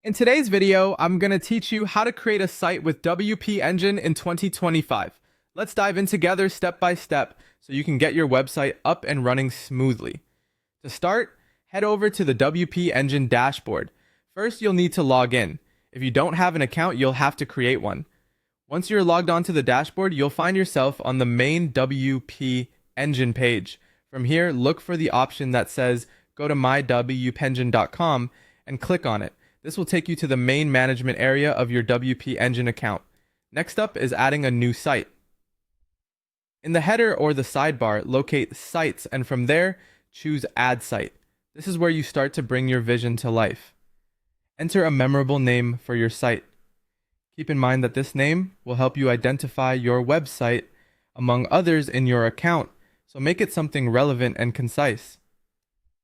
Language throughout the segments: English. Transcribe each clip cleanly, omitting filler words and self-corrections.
In today's video, I'm going to teach you how to create a site with WP Engine in 2025. Let's dive in together step by step so you can get your website up and running smoothly. To start, head over to the WP Engine dashboard. First, you'll need to log in. If you don't have an account, you'll have to create one. Once you're logged onto the dashboard, you'll find yourself on the main WP Engine page. From here, look for the option that says go to mywpengine.com and click on it. This will take you to the main management area of your WP Engine account. Next up is adding a new site. In the header or the sidebar, locate Sites, and from there, choose Add Site. This is where you start to bring your vision to life. Enter a memorable name for your site. Keep in mind that this name will help you identify your website among others in your account, so make it something relevant and concise.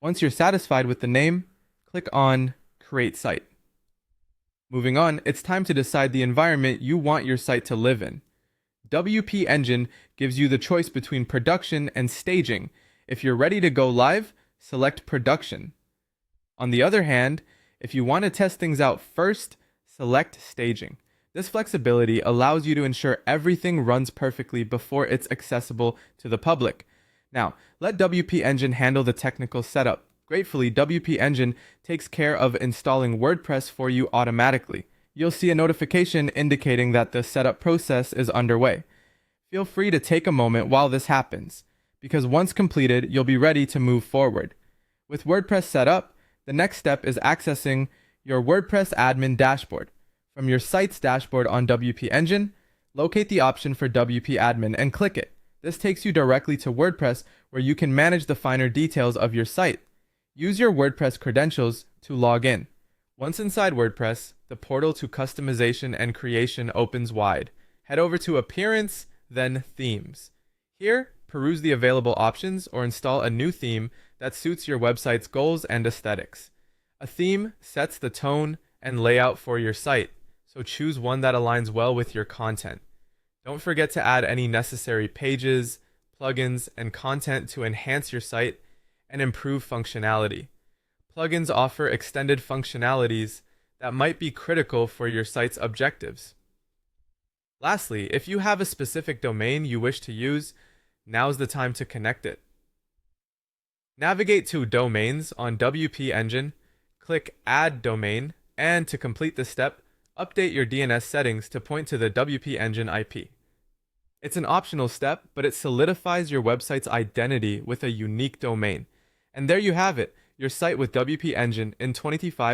Once you're satisfied with the name, click on Create Site. Moving on, it's time to decide the environment you want your site to live in. WP Engine gives you the choice between production and staging. If you're ready to go live, select production. On the other hand, if you want to test things out first, select staging. This flexibility allows you to ensure everything runs perfectly before it's accessible to the public. Now, let WP Engine handle the technical setup. Gratefully, WP Engine takes care of installing WordPress for you automatically. You'll see a notification indicating that the setup process is underway. Feel free to take a moment while this happens, because once completed, you'll be ready to move forward. With WordPress set up, the next step is accessing your WordPress admin dashboard. From your site's dashboard on WP Engine, locate the option for WP Admin and click it. This takes you directly to WordPress, where you can manage the finer details of your site. Use your WordPress credentials to log in. Once inside WordPress, the portal to customization and creation opens wide. Head over to Appearance, then Themes. Here, peruse the available options or install a new theme that suits your website's goals and aesthetics. A theme sets the tone and layout for your site, so choose one that aligns well with your content. Don't forget to add any necessary pages, plugins, and content to enhance your site and improve functionality. Plugins offer extended functionalities that might be critical for your site's objectives. Lastly, if you have a specific domain you wish to use, now's the time to connect it. Navigate to Domains on WP Engine, click Add Domain, and to complete this step, update your DNS settings to point to the WP Engine IP. It's an optional step, but it solidifies your website's identity with a unique domain. And there you have it, your site with WP Engine in 2025.